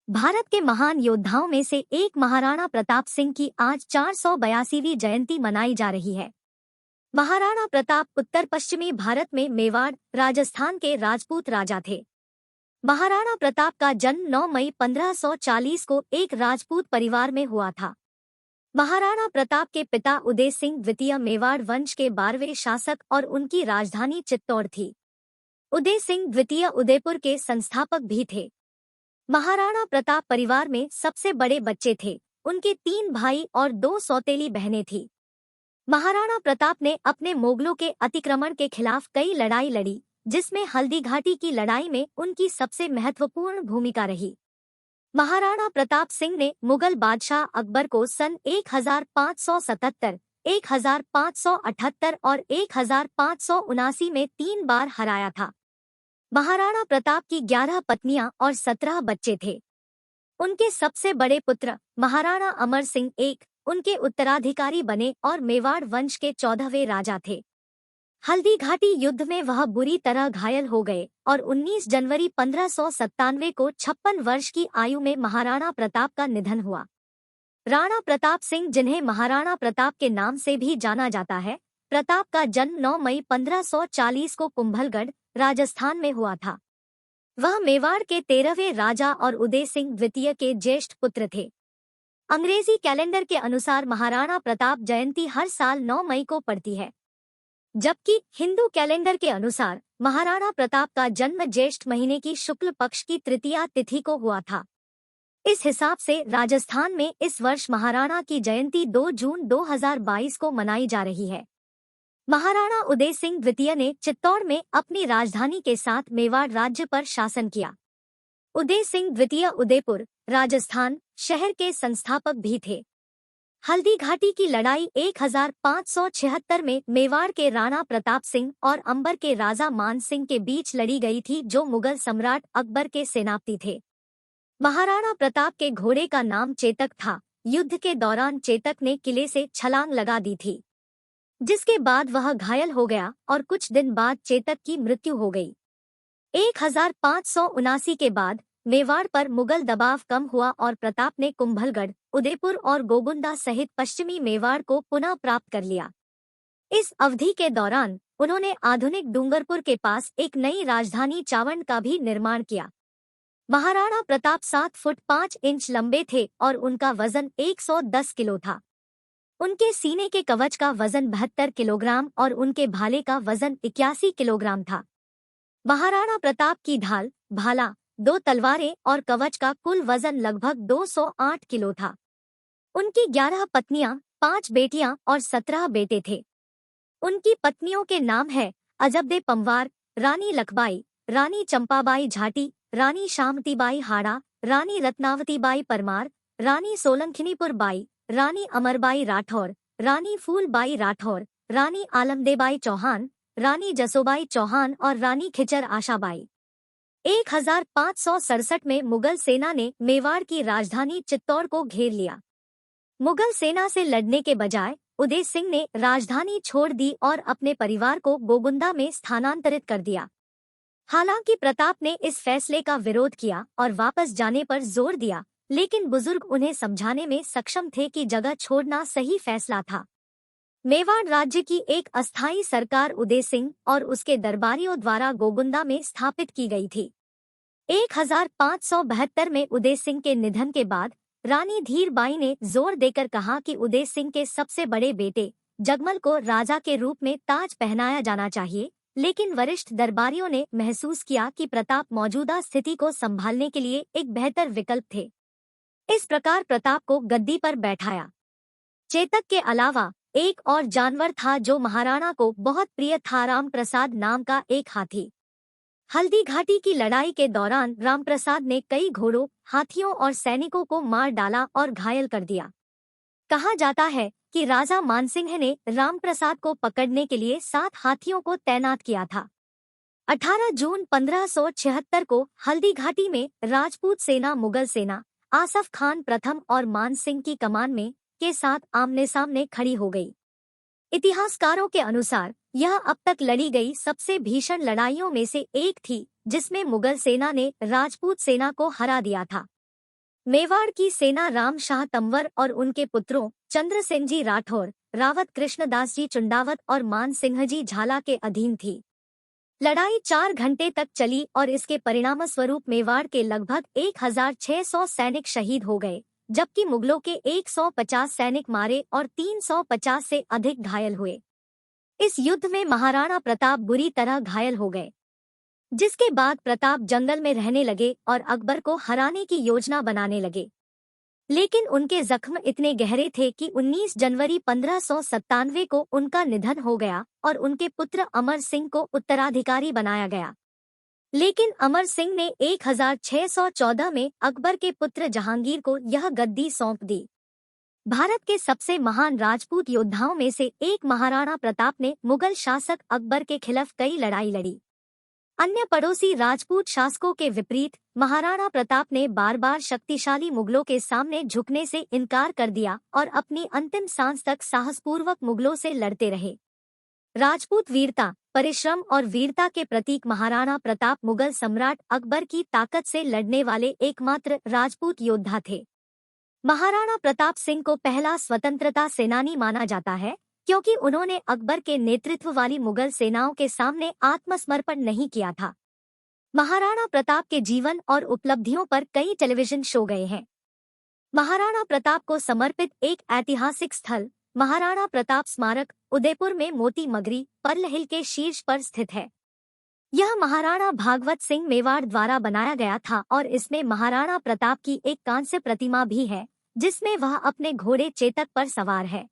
भारत के महान योद्धाओं में से एक महाराणा प्रताप सिंह की आज 482वीं जयंती मनाई जा रही है। महाराणा प्रताप उत्तर पश्चिमी भारत में मेवाड़, राजस्थान के राजपूत राजा थे। महाराणा प्रताप का जन्म 9 मई 1540 को एक राजपूत परिवार में हुआ था। महाराणा प्रताप के पिता उदय सिंह द्वितीय मेवाड़ वंश के 12वें शासक और उनकी राजधानी चित्तौड़ थी। उदय सिंह द्वितीय उदयपुर के संस्थापक भी थे। महाराणा प्रताप परिवार में सबसे बड़े बच्चे थे। उनके 3 भाई और 2 सौतेली बहनें थीं। महाराणा प्रताप ने अपने मुगलों के अतिक्रमण के खिलाफ कई लड़ाई लड़ी, जिसमें हल्दी घाटी की लड़ाई में उनकी सबसे महत्वपूर्ण भूमिका रही। महाराणा प्रताप सिंह ने मुगल बादशाह अकबर को सन 1577, 1578 और 1579 में 3 बार हराया था। महाराणा प्रताप की 11 पत्नियां और 17 बच्चे थे। उनके सबसे बड़े पुत्र महाराणा अमर सिंह उनके उत्तराधिकारी बने और मेवाड़ वंश के 14वें राजा थे। हल्दी घाटी युद्ध में वह बुरी तरह घायल हो गए और 19 जनवरी 1597 को 56 वर्ष की आयु में महाराणा प्रताप का निधन हुआ। राणा प्रताप सिंह, जिन्हें महाराणा प्रताप के नाम से भी जाना जाता है, प्रताप का जन्म 9 मई 1540 को कुंभलगढ़, राजस्थान में हुआ था। वह मेवाड़ के 13वें राजा और उदय सिंह द्वितीय के ज्येष्ठ पुत्र थे। अंग्रेजी कैलेंडर के अनुसार महाराणा प्रताप जयंती हर साल 9 मई को पड़ती है, जबकि हिंदू कैलेंडर के अनुसार महाराणा प्रताप का जन्म ज्येष्ठ महीने की शुक्ल पक्ष की तृतीया तिथि को हुआ था। इस हिसाब से राजस्थान में इस वर्ष महाराणा की जयंती 2 जून 2022 को मनाई जा रही है। महाराणा उदय सिंह द्वितीय ने चित्तौड़ में अपनी राजधानी के साथ मेवाड़ राज्य पर शासन किया। उदय सिंह द्वितीय उदयपुर, राजस्थान शहर के संस्थापक भी थे। हल्दी घाटी की लड़ाई 1576 में मेवाड़ के राणा प्रताप सिंह और अंबर के राजा मान सिंह के बीच लड़ी गई थी, जो मुगल सम्राट अकबर के सेनापति थे। महाराणा प्रताप के घोड़े का नाम चेतक था। युद्ध के दौरान चेतक ने किले से छलांग लगा दी थी, जिसके बाद वह घायल हो गया और कुछ दिन बाद चेतक की मृत्यु हो गई। 1579 के बाद मेवाड़ पर मुगल दबाव कम हुआ और प्रताप ने कुंभलगढ़, उदयपुर और गोगुंदा सहित पश्चिमी मेवाड़ को पुनः प्राप्त कर लिया। इस अवधि के दौरान उन्होंने आधुनिक डूंगरपुर के पास एक नई राजधानी चावंड का भी निर्माण किया। महाराणा प्रताप 7 फुट 5 इंच लंबे थे और उनका वजन 110 किलो था। उनके सीने के कवच का वजन 72 किलोग्राम और उनके भाले का वजन 81 किलोग्राम था। महाराणा प्रताप की ढाल, भाला, 2 तलवारें और कवच का कुल वजन लगभग 208 किलो था। उनकी 11 पत्नियां, 5 बेटियां और 17 बेटे थे। उनकी पत्नियों के नाम है अजबदे पंवार, रानी लखबाई, रानी चंपाबाई झाटी, रानी शामतीबाई हाड़ा, रानी रत्नावतीबाई परमार, रानी सोलंखनीपुर बाई, रानी अमरबाई राठौर, रानी फूलबाई राठौर, रानी आलमदेबाई चौहान, रानी जसोबाई चौहान और रानी खिचर आशाबाई। 1567 में मुगल सेना ने मेवाड़ की राजधानी चित्तौड़ को घेर लिया। मुगल सेना से लड़ने के बजाय उदय सिंह ने राजधानी छोड़ दी और अपने परिवार को गोगुंदा में स्थानांतरित कर दिया। हालांकि प्रताप ने इस फैसले का विरोध किया और वापस जाने पर जोर दिया, लेकिन बुजुर्ग उन्हें समझाने में सक्षम थे कि जगह छोड़ना सही फैसला था। मेवाड़ राज्य की एक अस्थायी सरकार उदय सिंह और उसके दरबारियों द्वारा गोगुंदा में स्थापित की गई थी। 1572 में उदय सिंह के निधन के बाद रानी धीरबाई ने जोर देकर कहा कि उदय सिंह के सबसे बड़े बेटे जगमल को राजा के रूप में ताज पहनाया जाना चाहिए, लेकिन वरिष्ठ दरबारियों ने महसूस किया कि प्रताप मौजूदा स्थिति को संभालने के लिए एक बेहतर विकल्प थे। इस प्रकार प्रताप को गद्दी पर बैठाया। चेतक के अलावा एक और जानवर था जो महाराणा को बहुत प्रिय था, रामप्रसाद नाम का एक हाथी। हल्दी घाटी की लड़ाई के दौरान रामप्रसाद ने कई घोड़ों, हाथियों और सैनिकों को मार डाला और घायल कर दिया। कहा जाता है कि राजा मानसिंह ने रामप्रसाद को पकड़ने के लिए 7 हाथियों को तैनात किया था। 18 जून 1576 को हल्दी घाटी में राजपूत सेना मुगल सेना, आसफ खान प्रथम और मान सिंह की कमान में के साथ आमने सामने खड़ी हो गई। इतिहासकारों के अनुसार यह अब तक लड़ी गई सबसे भीषण लड़ाइयों में से एक थी, जिसमें मुगल सेना ने राजपूत सेना को हरा दिया था। मेवाड़ की सेना राम शाह तंवर और उनके पुत्रों चंद्र सिंह जी राठौर, रावत कृष्णदास जी चुंडावत और मान सिंह जी झाला के अधीन थी। लड़ाई 4 घंटे तक चली और इसके परिणामस्वरूप मेवाड़ के लगभग 1600 सैनिक शहीद हो गए, जबकि मुगलों के 150 सैनिक मारे और 350 से अधिक घायल हुए। इस युद्ध में महाराणा प्रताप बुरी तरह घायल हो गए, जिसके बाद प्रताप जंगल में रहने लगे और अकबर को हराने की योजना बनाने लगे। लेकिन उनके जख्म इतने गहरे थे कि 19 जनवरी 1597 को उनका निधन हो गया और उनके पुत्र अमर सिंह को उत्तराधिकारी बनाया गया। लेकिन अमर सिंह ने 1614 में अकबर के पुत्र जहांगीर को यह गद्दी सौंप दी। भारत के सबसे महान राजपूत योद्धाओं में से एक महाराणा प्रताप ने मुगल शासक अकबर के खिलाफ कई लड़ाई लड़ी। अन्य पड़ोसी राजपूत शासकों के विपरीत महाराणा प्रताप ने बार बार शक्तिशाली मुगलों के सामने झुकने से इनकार कर दिया और अपनी अंतिम सांस तक साहसपूर्वक मुगलों से लड़ते रहे। राजपूत वीरता, परिश्रम और वीरता के प्रतीक महाराणा प्रताप मुगल सम्राट अकबर की ताकत से लड़ने वाले एकमात्र राजपूत योद्धा थे। महाराणा प्रताप सिंह को पहला स्वतंत्रता सेनानी माना जाता है, क्योंकि उन्होंने अकबर के नेतृत्व वाली मुगल सेनाओं के सामने आत्मसमर्पण नहीं किया था। महाराणा प्रताप के जीवन और उपलब्धियों पर कई टेलीविजन शो गए हैं। महाराणा प्रताप को समर्पित एक ऐतिहासिक स्थल महाराणा प्रताप स्मारक उदयपुर में मोती मगरी पर्ल हिल के शीर्ष पर स्थित है। यह महाराणा भागवत सिंह मेवाड़ द्वारा बनाया गया था और इसमें महाराणा प्रताप की एक कांस्य प्रतिमा भी है, जिसमें वह अपने घोड़े चेतक पर सवार है।